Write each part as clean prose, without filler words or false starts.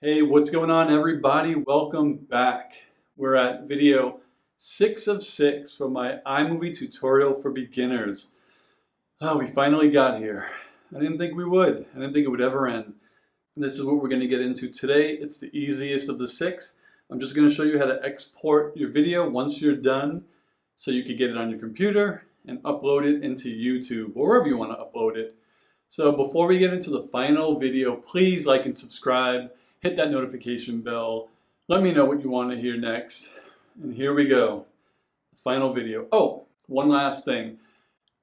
Hey, what's going on, everybody? Welcome back. We're at video 6 of 6 for my iMovie tutorial for beginners. Oh, we finally got here. I didn't think we would. I didn't think it would ever end. And this is what we're going to get into today. It's the easiest of the 6. I'm just going to show you how to export your video once you're done so you can get it on your computer and upload it into YouTube or wherever you want to upload it. So before we get into the final video, please like and subscribe. Hit that notification bell. Let me know what you want to hear next. And here we go. Final video. Oh, one last thing.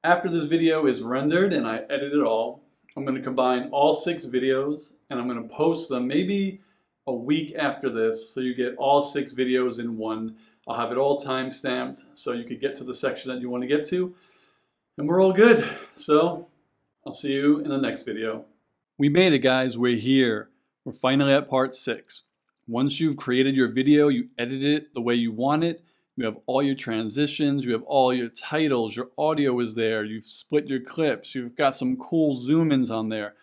After this video is rendered and I edit it all, I'm going to combine all 6 videos and I'm going to post them maybe a week after this so you get all 6 videos in one. I'll have it all time-stamped so you can get to the section that you want to get to. And we're all good. So I'll see you in the next video. We made it, guys. We're here. We're finally at part 6. Once you've created your video, you edit it the way you want it. You have all your transitions, you have all your titles, your audio is there, you've split your clips, you've got some cool zoom-ins on there.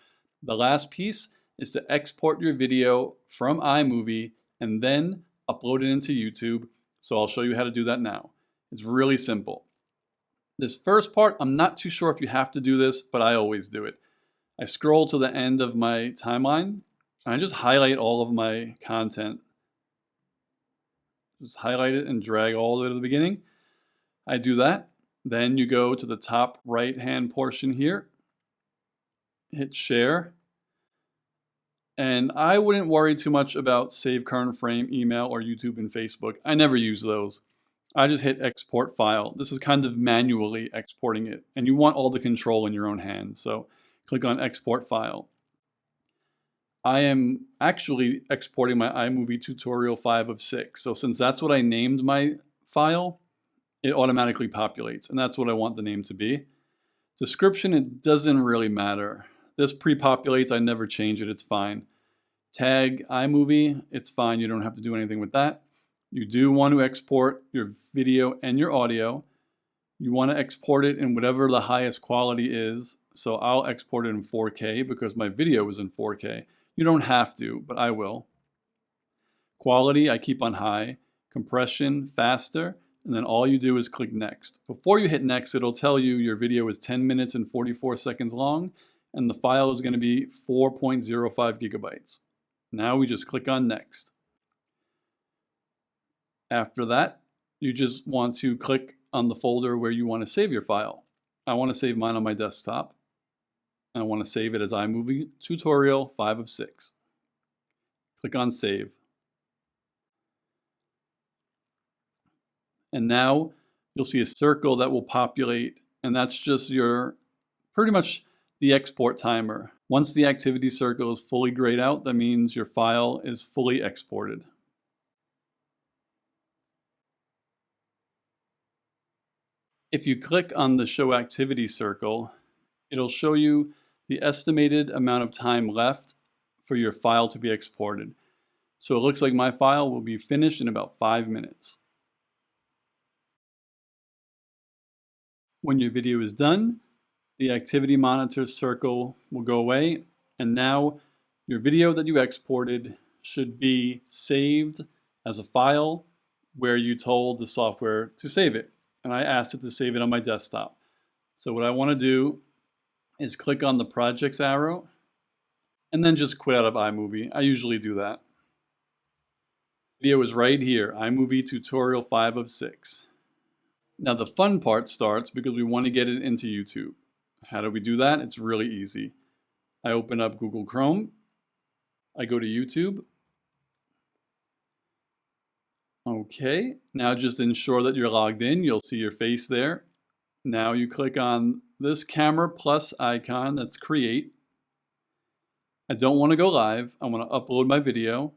The last piece is to export your video from iMovie and then upload it into YouTube. So I'll show you how to do that now. It's really simple. This first part, I'm not too sure if you have to do this, but I always do it. I scroll to the end of my timeline. I just highlight all of my content. Just highlight it and drag all the way to the beginning. I do that. Then you go to the top right-hand portion here. Hit share. And I wouldn't worry too much about save current frame, email, or YouTube and Facebook. I never use those. I just hit export file. This is kind of manually exporting it. And you want all the control in your own hands. So click on export file. I am actually exporting my iMovie tutorial 5 of 6. So since that's what I named my file, it automatically populates. And that's what I want the name to be. Description, it doesn't really matter. This pre-populates, I never change it, it's fine. Tag iMovie, it's fine, you don't have to do anything with that. You do want to export your video and your audio. You want to export it in whatever the highest quality is. So I'll export it in 4K because my video is in 4K. You don't have to, but I will. Quality, I keep on high. Compression, faster. And then all you do is click next. Before you hit next, it'll tell you your video is 10 minutes and 44 seconds long, and the file is going to be 4.05 gigabytes. Now we just click on next. After that, you just want to click on the folder where you want to save your file. I want to save mine on my desktop. I want to save it as iMovie tutorial 5 of 6. Click on save. And now you'll see a circle that will populate, and that's just your pretty much the export timer. Once the activity circle is fully grayed out, that means your file is fully exported. If you click on the show activity circle, it'll show you the estimated amount of time left for your file to be exported. So it looks like my file will be finished in about 5 minutes. When your video is done, the activity monitor circle will go away, and now your video that you exported should be saved as a file where you told the software to save it. And I asked it to save it on my desktop. So what I want to do is click on the projects arrow and then just quit out of iMovie. I usually do that. Video is right here, iMovie tutorial 5 of 6. Now the fun part starts because we want to get it into YouTube. How do we do that? It's really easy. I open up Google Chrome. I go to YouTube. Okay, now just ensure that you're logged in. You'll see your face there. Now you click on this camera plus icon, that's create. I don't want to go live. I want to upload my video.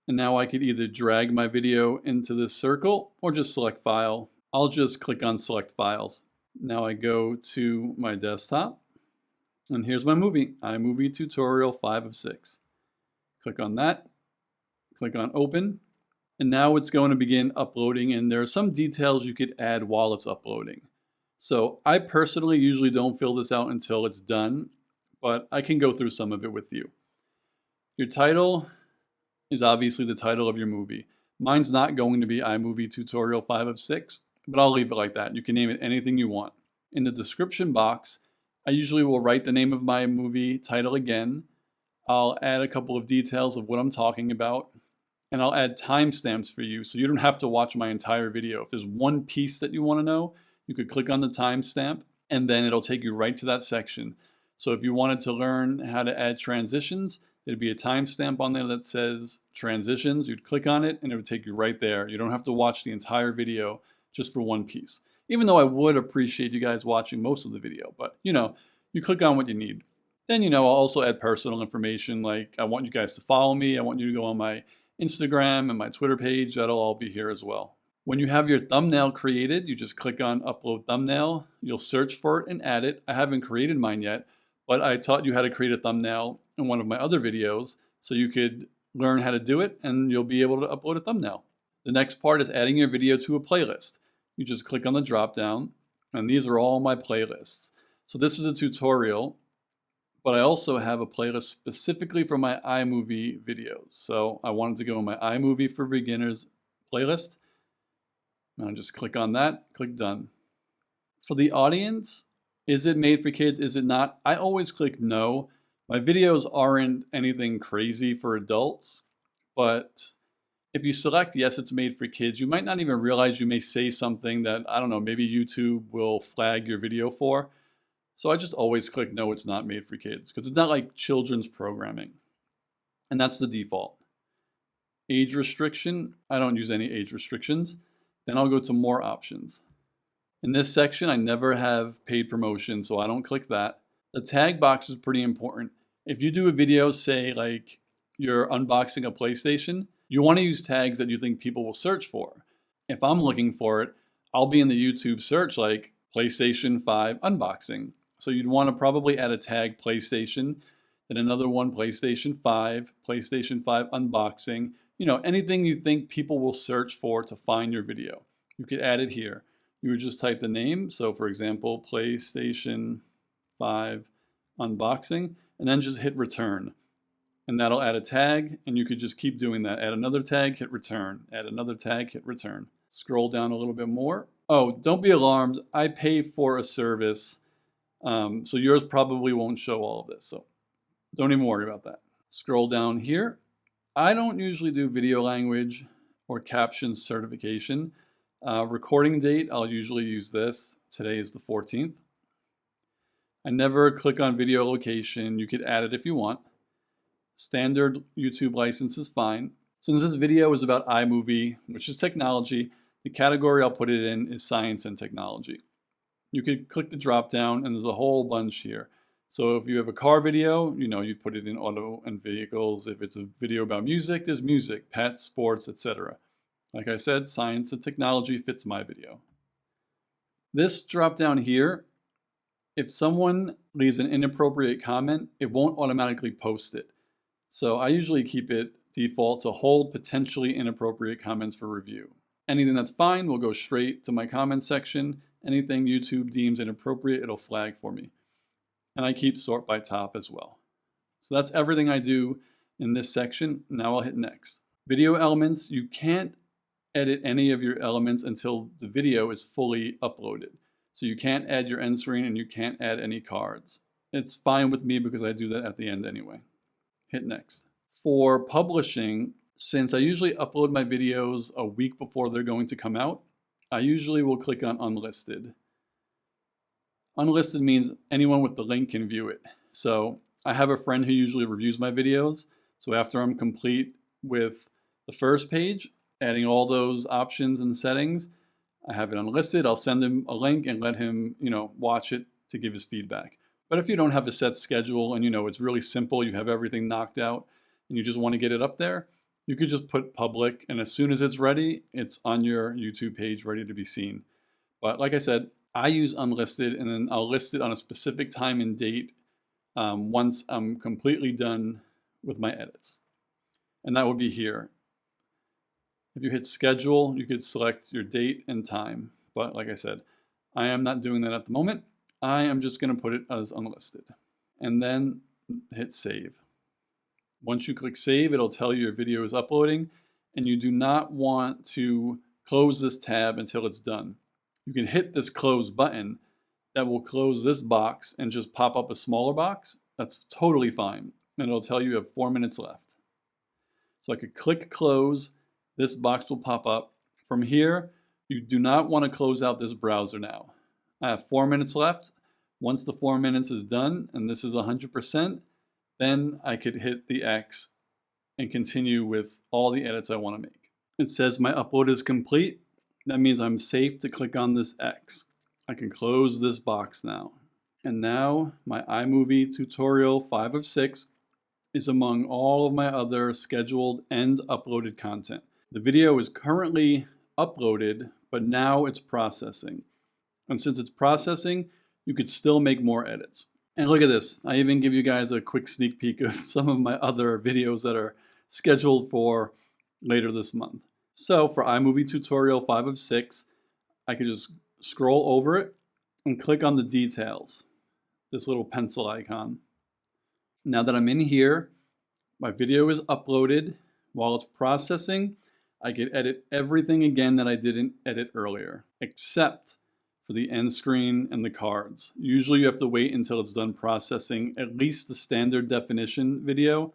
And now I could either drag my video into this circle or just select file. I'll just click on select files. Now I go to my desktop and here's my movie, iMovie tutorial 5 of 6. Click on that, click on open. And now it's going to begin uploading, and there are some details you could add while it's uploading. So I personally usually don't fill this out until it's done, but I can go through some of it with you. Your title is obviously the title of your movie. Mine's not going to be iMovie Tutorial 5 of 6, but I'll leave it like that. You can name it anything you want. In the description box, I usually will write the name of my movie title again. I'll add a couple of details of what I'm talking about, and I'll add timestamps for you so you don't have to watch my entire video. If there's one piece that you want to know, you could click on the timestamp and then it'll take you right to that section. So if you wanted to learn how to add transitions, there'd be a timestamp on there that says transitions. You'd click on it and it would take you right there. You don't have to watch the entire video just for one piece. Even though I would appreciate you guys watching most of the video, but you click on what you need. Then, I'll also add personal information like I want you guys to follow me. I want you to go on my Instagram and my Twitter page. That'll all be here as well. When you have your thumbnail created, you just click on Upload Thumbnail. You'll search for it and add it. I haven't created mine yet, but I taught you how to create a thumbnail in one of my other videos, so you could learn how to do it and you'll be able to upload a thumbnail. The next part is adding your video to a playlist. You just click on the drop down, and these are all my playlists. So this is a tutorial, but I also have a playlist specifically for my iMovie videos. So I wanted to go in my iMovie for Beginners playlist. And I'll just click on that, click done. For the audience, is it made for kids? Is it not? I always click no. My videos aren't anything crazy for adults, but if you select yes, it's made for kids, you might not even realize you may say something that, I don't know, maybe YouTube will flag your video for. So I just always click no, it's not made for kids, because it's not like children's programming. And that's the default. Age restriction, I don't use any age restrictions. Then I'll go to more options. In this section, I never have paid promotion, so I don't click that. The tag box is pretty important. If you do a video, say like you're unboxing a PlayStation, you want to use tags that you think people will search for. If I'm looking for it, I'll be in the YouTube search like PlayStation 5 unboxing. So you'd want to probably add a tag PlayStation, then another one PlayStation 5 unboxing, anything you think people will search for to find your video. You could add it here. You would just type the name. So for example, PlayStation 5 unboxing, and then just hit return. And that'll add a tag, and you could just keep doing that. Add another tag, hit return. Add another tag, hit return. Scroll down a little bit more. Oh, don't be alarmed. I pay for a service, so yours probably won't show all of this. So don't even worry about that. Scroll down here. I don't usually do video language or caption certification. Recording date, I'll usually use this. Today is the 14th. I never click on video location. You could add it if you want. Standard YouTube license is fine. Since this video is about iMovie, which is technology, the category I'll put it in is science and technology. You could click the drop down and there's a whole bunch here. So if you have a car video, you'd put it in auto and vehicles. If it's a video about music, there's music, pets, sports, etc. Like I said, science and technology fits my video. This drop down here, if someone leaves an inappropriate comment, it won't automatically post it. So I usually keep it default to hold potentially inappropriate comments for review. Anything that's fine will go straight to my comment section. Anything YouTube deems inappropriate, it'll flag for me. And I keep sort by top as well. So that's everything I do in this section. Now I'll hit next. Video elements, you can't edit any of your elements until the video is fully uploaded. So you can't add your end screen and you can't add any cards. It's fine with me because I do that at the end anyway. Hit next. For publishing, since I usually upload my videos a week before they're going to come out, I usually will click on unlisted. Unlisted means anyone with the link can view it. So I have a friend who usually reviews my videos. So after I'm complete with the first page, adding all those options and settings, I have it unlisted. I'll send him a link and let him, watch it to give his feedback. But if you don't have a set schedule and it's really simple, you have everything knocked out and you just want to get it up there, you could just put public, and as soon as it's ready, it's on your YouTube page ready to be seen. But like I said, I use unlisted, and then I'll list it on a specific time and date once I'm completely done with my edits. And that would be here. If you hit schedule, you could select your date and time. But like I said, I am not doing that at the moment. I am just going to put it as unlisted. And then hit save. Once you click save, it'll tell you your video is uploading, and you do not want to close this tab until it's done. You can hit this close button that will close this box and just pop up a smaller box. That's totally fine. And it'll tell you have 4 minutes left. So I could click close, this box will pop up. From here, you do not want to close out this browser now. I have 4 minutes left. Once the 4 minutes is done, and this is 100%, then I could hit the X and continue with all the edits I want to make. It says my upload is complete. That means I'm safe to click on this X. I can close this box now. And now my iMovie tutorial 5 of 6 is among all of my other scheduled and uploaded content. The video is currently uploaded, but now it's processing. And since it's processing, you could still make more edits. And look at this. I even give you guys a quick sneak peek of some of my other videos that are scheduled for later this month. So for iMovie tutorial 5 of 6, I could just scroll over it and click on the details, this little pencil icon. Now that I'm in here, my video is uploaded. While it's processing, I can edit everything again that I didn't edit earlier, except for the end screen and the cards. Usually you have to wait until it's done processing at least the standard definition video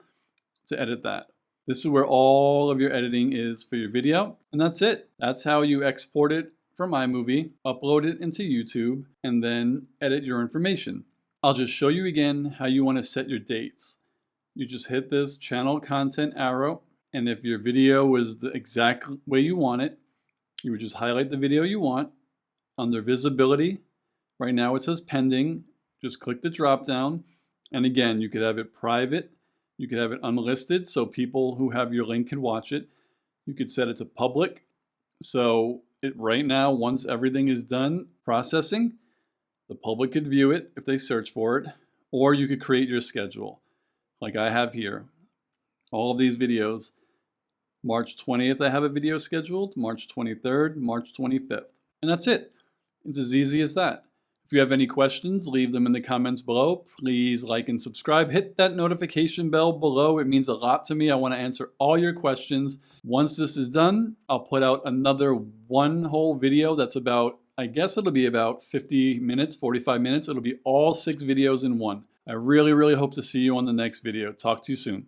to edit that. This is where all of your editing is for your video, and that's it. That's how you export it from iMovie, upload it into YouTube, and then edit your information. I'll just show you again how you want to set your dates. You just hit this channel content arrow, and if your video is the exact way you want it, you would just highlight the video you want. Under visibility, right now it says pending. Just click the drop down, and again, you could have it private, you could have it unlisted so people who have your link can watch it. You could set it to public, so right now, once everything is done processing, the public could view it if they search for it, or you could create your schedule like I have here. All of these videos, March 20th I have a video scheduled, March 23rd, March 25th, and that's it. It's as easy as that. If you have any questions, leave them in the comments below. Please like and subscribe. Hit that notification bell below. It means a lot to me. I want to answer all your questions. Once this is done, I'll put out another one whole video that's about, I guess it'll be about 50 minutes, 45 minutes. It'll be all 6 videos in one. I really, really hope to see you on the next video. Talk to you soon.